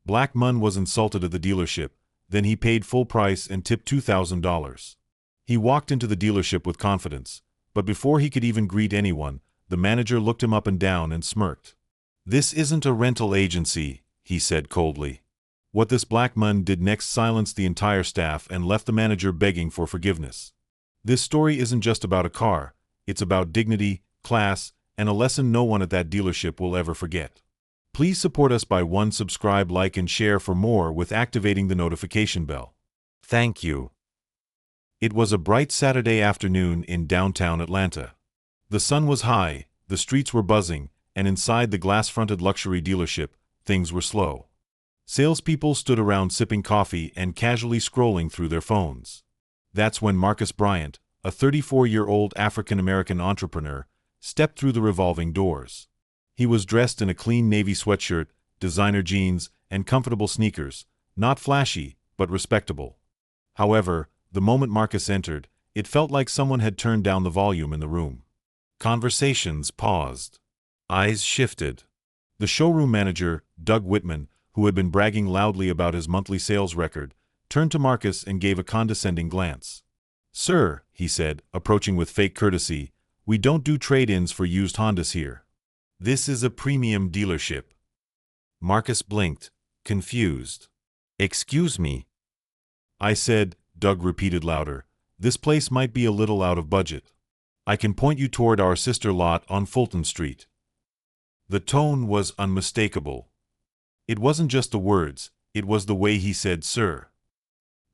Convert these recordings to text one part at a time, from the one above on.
Black Mun was insulted at the dealership, then he paid full price and tipped $2,000. He walked into the dealership with confidence, but before he could even greet anyone, the manager looked him up and down and smirked. "This isn't a rental agency," he said coldly. What this Black Mun did next silenced the entire staff and left the manager begging for forgiveness. This story isn't just about a car, it's about dignity, class, and a lesson no one at that dealership will ever forget. Please support us by subscribe, like, and share for more with activating the notification bell. Thank you. It was a bright Saturday afternoon in downtown Atlanta. The sun was high, the streets were buzzing, and inside the glass-fronted luxury dealership, things were slow. Salespeople stood around sipping coffee and casually scrolling through their phones. That's when Marcus Bryant, a 34-year-old African-American entrepreneur, stepped through the revolving doors. He was dressed in a clean navy sweatshirt, designer jeans, and comfortable sneakers, not flashy, but respectable. However, the moment Marcus entered, it felt like someone had turned down the volume in the room. Conversations paused. Eyes shifted. The showroom manager, Doug Whitman, who had been bragging loudly about his monthly sales record, turned to Marcus and gave a condescending glance. "Sir," he said, approaching with fake courtesy, "we don't do trade-ins for used Hondas here. This is a premium dealership." Marcus blinked, confused. "Excuse me?" "I said," Doug repeated louder, "this place might be a little out of budget. I can point you toward our sister lot on Fulton Street." The tone was unmistakable. It wasn't just the words, it was the way he said "sir."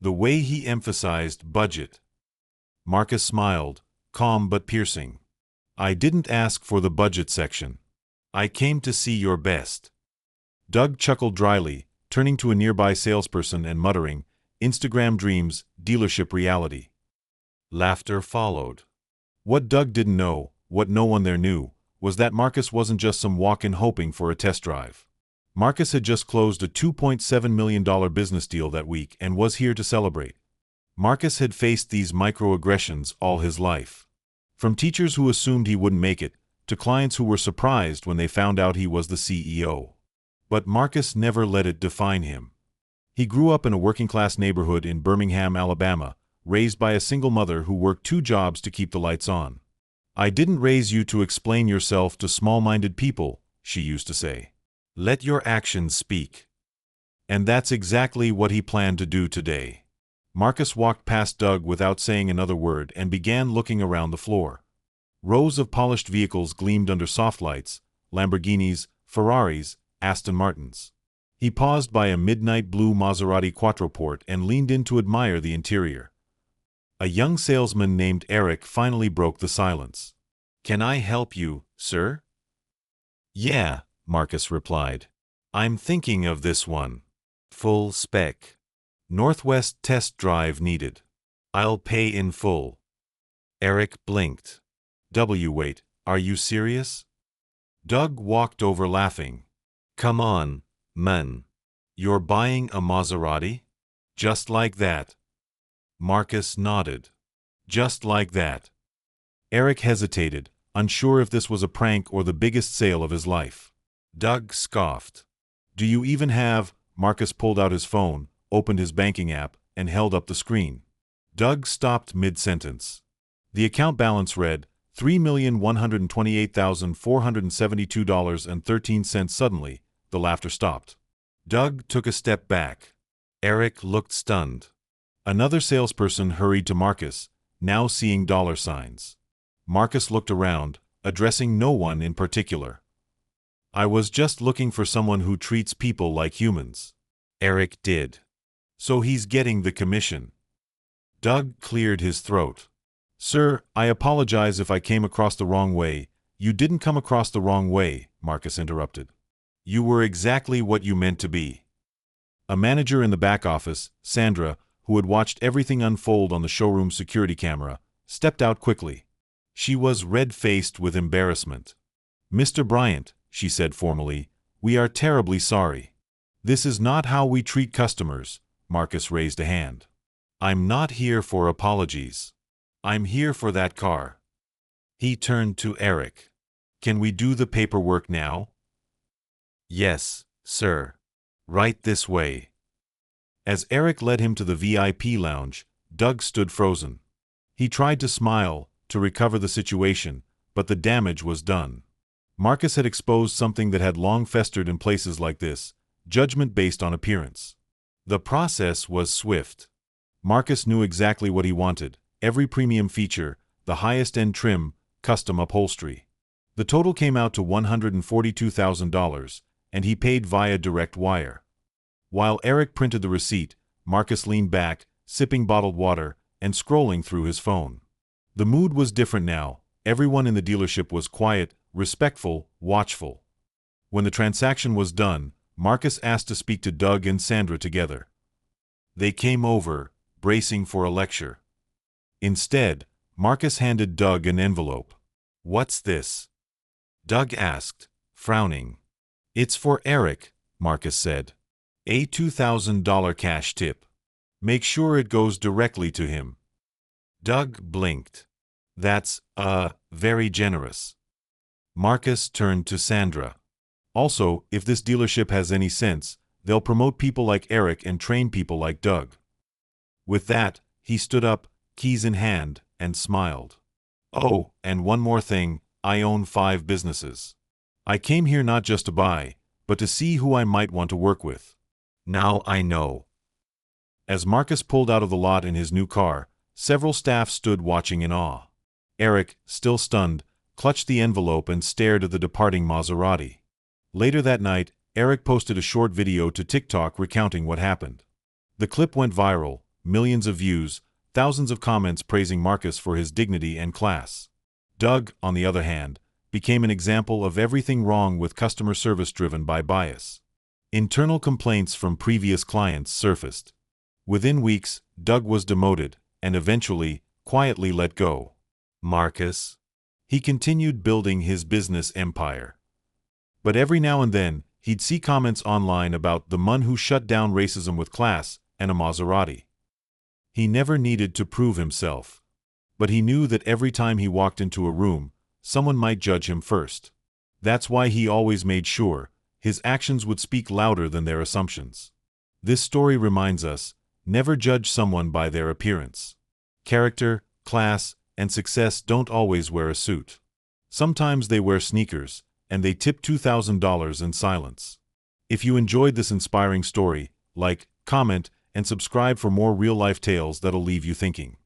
The way he emphasized budget. Marcus smiled, calm but piercing. "I didn't ask for the budget section. I came to see your best." Doug chuckled dryly, turning to a nearby salesperson and muttering, "Instagram dreams, dealership reality." Laughter followed. What Doug didn't know, what no one there knew, was that Marcus wasn't just some walk-in hoping for a test drive. Marcus had just closed a $2.7 million business deal that week and was here to celebrate. Marcus had faced these microaggressions all his life. From teachers who assumed he wouldn't make it, to clients who were surprised when they found out he was the CEO. But Marcus never let it define him. He grew up in a working-class neighborhood in Birmingham, Alabama, raised by a single mother who worked 2 jobs to keep the lights on. "I didn't raise you to explain yourself to small-minded people," she used to say. "Let your actions speak." And that's exactly what he planned to do today. Marcus walked past Doug without saying another word and began looking around the floor. Rows of polished vehicles gleamed under soft lights: Lamborghinis, Ferraris, Aston Martins. He paused by a midnight blue Maserati Quattroporte and leaned in to admire the interior. A young salesman named Eric finally broke the silence. "Can I help you, sir?" "Yeah," Marcus replied. "I'm thinking of this one. Full spec. Northwest test drive needed. I'll pay in full." Eric blinked. Wait, are you serious?" Doug walked over laughing. "Come on, man. You're buying a Maserati? Just like that?" Marcus nodded. "Just like that." Eric hesitated, unsure if this was a prank or the biggest sale of his life. Doug scoffed. "Do you even have—" Marcus pulled out his phone, opened his banking app, and held up the screen. Doug stopped mid-sentence. The account balance read $3,128,472.13. Suddenly, the laughter stopped. Doug took a step back. Eric looked stunned. Another salesperson hurried to Marcus, now seeing dollar signs. Marcus looked around, addressing no one in particular. "I was just looking for someone who treats people like humans." Eric did. "So he's getting the commission." Doug cleared his throat. "Sir, I apologize if I came across the wrong way." "You didn't come across the wrong way," Marcus interrupted. "You were exactly what you meant to be." A manager in the back office, Sandra, who had watched everything unfold on the showroom security camera, stepped out quickly. She was red-faced with embarrassment. "Mr. Bryant," she said formally, "we are terribly sorry. This is not how we treat customers." Marcus raised a hand. "I'm not here for apologies. I'm here for that car." He turned to Eric. "Can we do the paperwork now?" "Yes, sir." Right this way. As Eric led him to the VIP lounge, Doug stood frozen. He tried to smile, to recover the situation, but the damage was done. Marcus had exposed something that had long festered in places like this: judgment based on appearance. The process was swift. Marcus knew exactly what he wanted: every premium feature, the highest-end trim, custom upholstery. The total came out to $142,000, and he paid via direct wire. While Eric printed the receipt, Marcus leaned back, sipping bottled water, and scrolling through his phone. The mood was different now. Everyone in the dealership was quiet, respectful, watchful. When the transaction was done, Marcus asked to speak to Doug and Sandra together. They came over, bracing for a lecture. Instead, Marcus handed Doug an envelope. "What's this?" Doug asked, frowning. "It's for Eric," Marcus said. "A $2,000 cash tip. Make sure it goes directly to him." Doug blinked. "That's, very generous." Marcus turned to Sandra. "Also, if this dealership has any sense, they'll promote people like Eric and train people like Doug." With that, he stood up, keys in hand, and smiled. "Oh, and one more thing, I own 5 businesses. I came here not just to buy, but to see who I might want to work with. Now I know." As Marcus pulled out of the lot in his new car, several staff stood watching in awe. Eric, still stunned, clutched the envelope and stared at the departing Maserati. Later that night, Eric posted a short video to TikTok recounting what happened. The clip went viral, millions of views, thousands of comments praising Marcus for his dignity and class. Doug, on the other hand, became an example of everything wrong with customer service driven by bias. Internal complaints from previous clients surfaced. Within weeks, Doug was demoted, and eventually, quietly let go. Marcus? He continued building his business empire. But every now and then, he'd see comments online about the man who shut down racism with class and a Maserati. He never needed to prove himself. But he knew that every time he walked into a room, someone might judge him first. That's why he always made sure his actions would speak louder than their assumptions. This story reminds us, never judge someone by their appearance. Character, class, and success don't always wear a suit. Sometimes they wear sneakers, and they tip $2,000 in silence. If you enjoyed this inspiring story, like, comment, and subscribe for more real-life tales that'll leave you thinking.